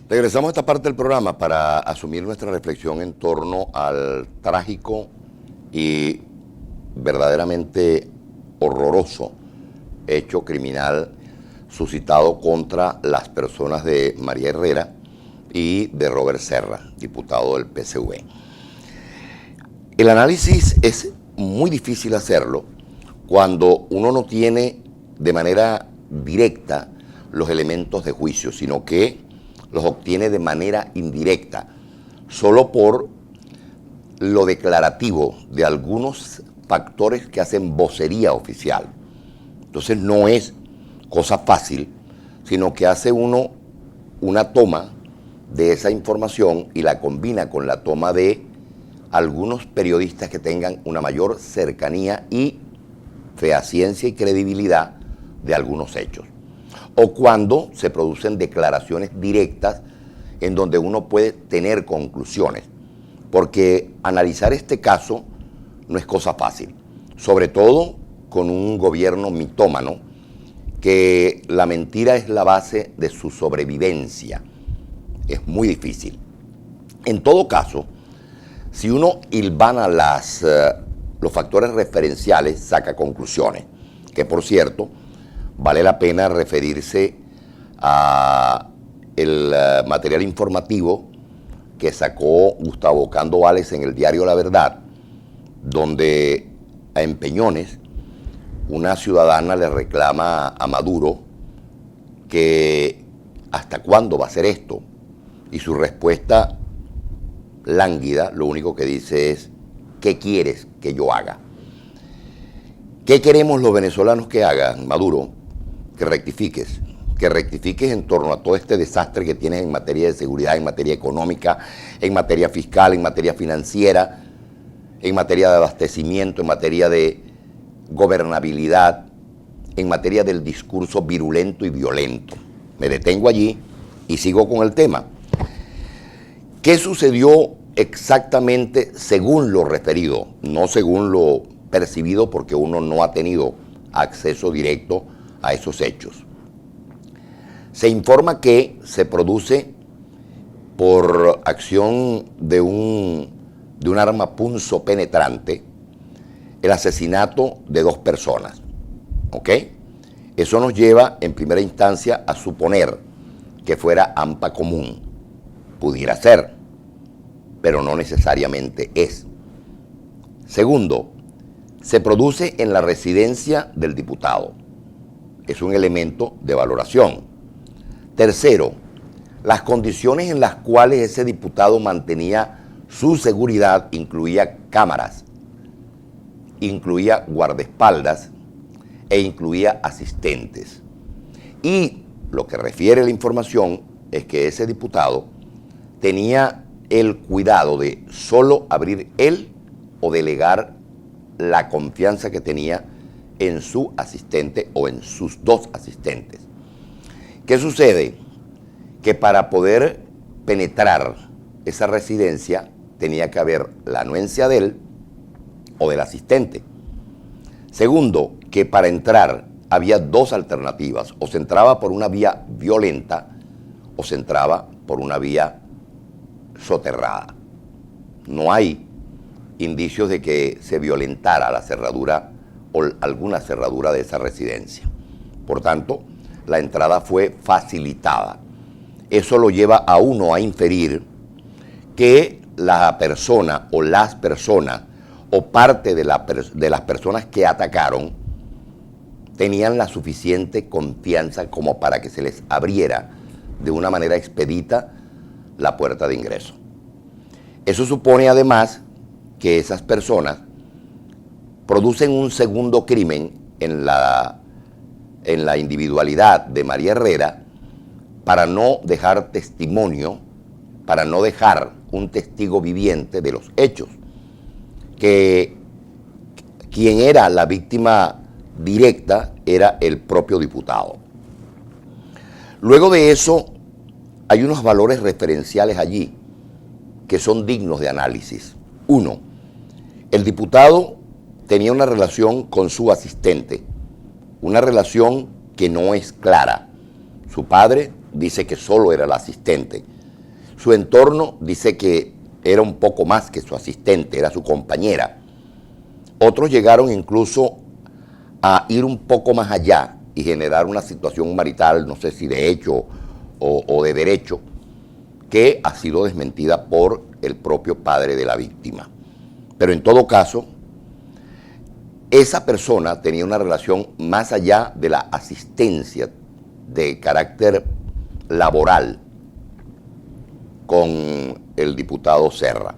Regresamos a esta parte del programa para asumir nuestra reflexión en torno al trágico y verdaderamente horroroso hecho criminal suscitado contra las personas de María Herrera y de Robert Serra, diputado del PSV. El análisis es muy difícil hacerlo cuando uno no tiene de manera directa los elementos de juicio, sino que los obtiene de manera indirecta, solo por lo declarativo de algunos factores que hacen vocería oficial. Entonces no es cosa fácil, sino que hace uno una toma de esa información y la combina con la toma de algunos periodistas que tengan una mayor cercanía y fehaciencia y credibilidad de algunos hechos. O cuando se producen declaraciones directas en donde uno puede tener conclusiones. Porque analizar este caso no es cosa fácil. Sobre todo con un gobierno mitómano que la mentira es la base de su sobrevivencia. Es muy difícil. En todo caso, si uno hilvana los factores referenciales, saca conclusiones. Que por cierto, vale la pena referirse a el material informativo que sacó Gustavo Cando Vales en el diario La Verdad, donde a Empeñones una ciudadana le reclama a Maduro que hasta cuándo va a hacer esto, y su respuesta lánguida lo único que dice es: ¿qué quieres que yo haga? ¿Qué queremos los venezolanos que hagan, Maduro? Que rectifiques en torno a todo este desastre que tienes en materia de seguridad, en materia económica, en materia fiscal, en materia financiera, en materia de abastecimiento, en materia de gobernabilidad, en materia del discurso virulento y violento. Me detengo allí y sigo con el tema. ¿Qué sucedió exactamente según lo referido? No según lo percibido, porque uno no ha tenido acceso directo a esos hechos. Se informa que se produce por acción de un arma punzopenetrante el asesinato de 2 personas. ¿Ok? Eso nos lleva en primera instancia a suponer que fuera AMPA común. Pudiera ser, pero no necesariamente es. Segundo, se produce en la residencia del diputado. Es un elemento de valoración. Tercero, las condiciones en las cuales ese diputado mantenía su seguridad incluía cámaras, incluía guardaespaldas e incluía asistentes. Y lo que refiere la información es que ese diputado tenía el cuidado de solo abrir él o delegar la confianza que tenía en su asistente o en sus 2 asistentes. ¿Qué sucede? Que para poder penetrar esa residencia tenía que haber la anuencia de él o del asistente. Segundo, que para entrar había 2 alternativas: o se entraba por una vía violenta o se entraba por una vía soterrada. No hay indicios de que se violentara la cerradura o alguna cerradura de esa residencia. Por tanto, la entrada fue facilitada. Eso lo lleva a uno a inferir que la persona o las personas o parte de las personas que atacaron tenían la suficiente confianza como para que se les abriera de una manera expedita la puerta de ingreso. Eso supone además que esas personas producen un segundo crimen en la individualidad de María Herrera para no dejar testimonio, para no dejar un testigo viviente de los hechos, que quien era la víctima directa era el propio diputado. Luego de eso, hay unos valores referenciales allí que son dignos de análisis. Uno, el diputado tenía una relación con su asistente, una relación que no es clara. Su padre dice que solo era el asistente, Su entorno dice que era un poco más que su asistente, era su compañera. Otros llegaron incluso a ir un poco más allá y generar una situación marital, no sé si de hecho o de derecho, que ha sido desmentida por el propio padre de la víctima. Pero en todo caso, esa persona tenía una relación más allá de la asistencia de carácter laboral con el diputado Serra.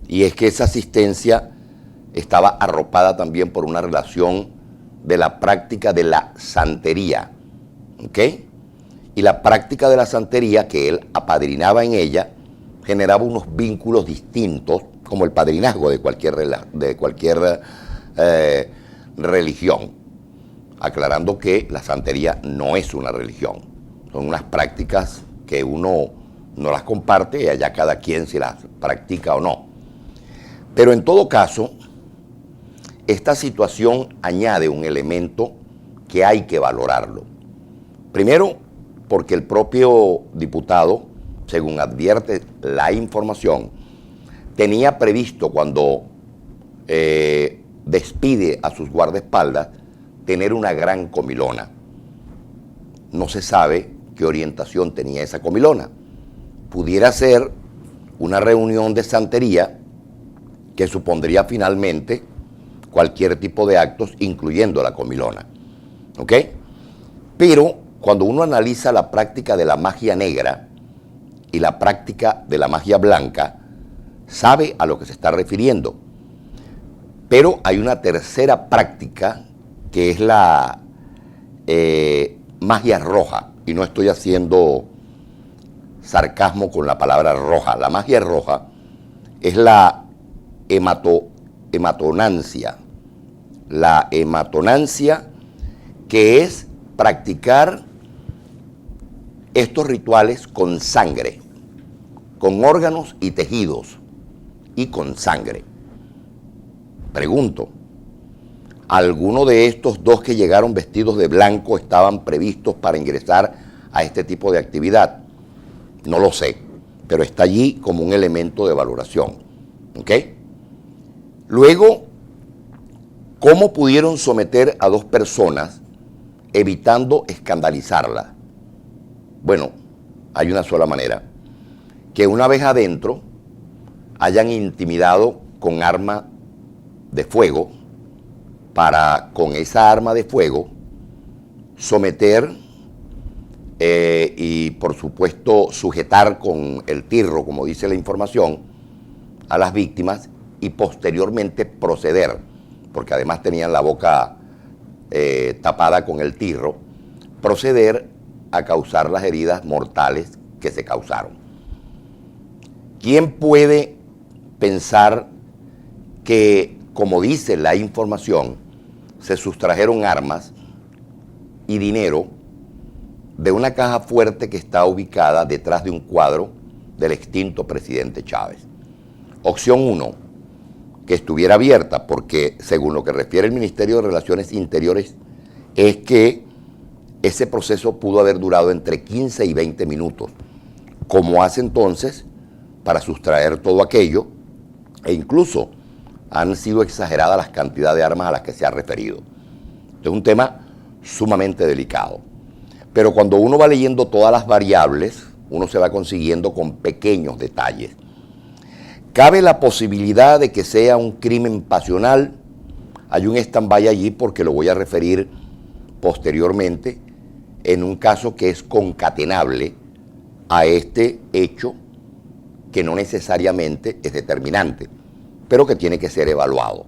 Y es que esa asistencia estaba arropada también por una relación de la práctica de la santería, ¿ok? Y la práctica de la santería que él apadrinaba en ella generaba unos vínculos distintos, como el padrinazgo de cualquier religión, aclarando que la santería no es una religión, son unas prácticas que uno no las comparte y allá cada quien si las practica o no. Pero en todo caso, esta situación añade un elemento que hay que valorarlo. Primero, porque el propio diputado, según advierte la información, tenía previsto cuando despide a sus guardaespaldas tener una gran comilona. No se sabe qué orientación tenía esa comilona. Pudiera ser una reunión de santería que supondría finalmente cualquier tipo de actos, incluyendo la comilona. ¿Ok? Pero cuando uno analiza la práctica de la magia negra y la práctica de la magia blanca, sabe a lo que se está refiriendo. Pero hay una tercera práctica que es la magia roja, y no estoy haciendo sarcasmo con la palabra roja. La magia roja es la hematonancia. La hematonancia, que es practicar estos rituales con sangre, con órganos y tejidos, y con sangre. Pregunto, ¿alguno de estos dos que llegaron vestidos de blanco estaban previstos para ingresar a este tipo de actividad? No lo sé, pero está allí como un elemento de valoración. ¿Ok? Luego, ¿cómo pudieron someter a dos personas evitando escandalizarlas? Bueno, hay una sola manera. Que una vez adentro hayan intimidado con arma de fuego para, con esa arma de fuego, someter y, por supuesto, sujetar con el tirro, como dice la información, a las víctimas y posteriormente proceder, porque además tenían la boca tapada con el tirro, proceder a causar las heridas mortales que se causaron. ¿Quién puede pensar que, como dice la información, se sustrajeron armas y dinero de una caja fuerte que está ubicada detrás de un cuadro del extinto presidente Chávez? Opción 1, que estuviera abierta, porque según lo que refiere el Ministerio de Relaciones Interiores, es que ese proceso pudo haber durado entre 15 y 20 minutos. ¿Cómo hace entonces para sustraer todo aquello? E incluso han sido exageradas las cantidades de armas a las que se ha referido. Es un tema sumamente delicado. Pero cuando uno va leyendo todas las variables, uno se va consiguiendo con pequeños detalles. Cabe la posibilidad de que sea un crimen pasional. Hay un stand-by allí porque lo voy a referir posteriormente en un caso que es concatenable a este hecho, que no necesariamente es determinante, pero que tiene que ser evaluado.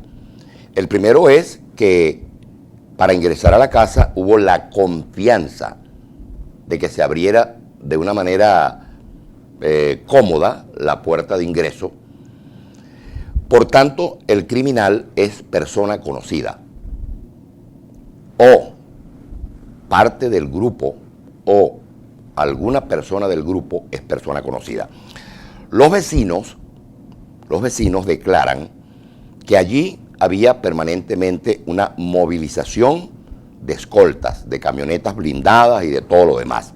El primero es que para ingresar a la casa hubo la confianza de que se abriera de una manera cómoda la puerta de ingreso. Por tanto, el criminal es persona conocida, o parte del grupo, o alguna persona del grupo es persona conocida. Los vecinos declaran que allí había permanentemente una movilización de escoltas, de camionetas blindadas y de todo lo demás.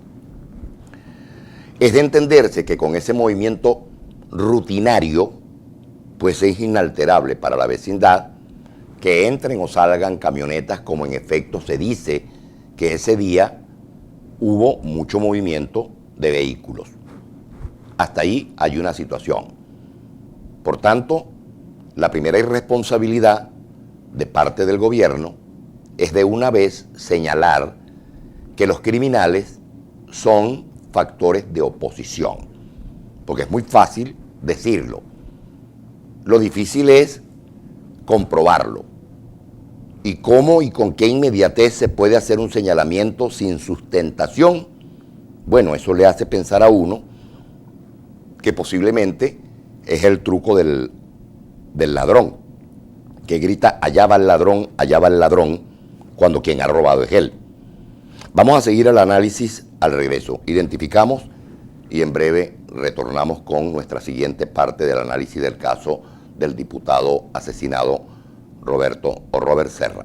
Es de entenderse que con ese movimiento rutinario, pues es inalterable para la vecindad que entren o salgan camionetas, como en efecto se dice que ese día hubo mucho movimiento de vehículos. Hasta ahí hay una situación. Por tanto, la primera irresponsabilidad de parte del gobierno es de una vez señalar que los criminales son factores de oposición, porque es muy fácil decirlo. Lo difícil es comprobarlo. ¿Y cómo y con qué inmediatez se puede hacer un señalamiento sin sustentación? Bueno, eso le hace pensar a uno que posiblemente es el truco del ladrón, que grita allá va el ladrón, cuando quien ha robado es él. Vamos a seguir el análisis al regreso. Identificamos y en breve retornamos con nuestra siguiente parte del análisis del caso del diputado asesinado Robert Serra.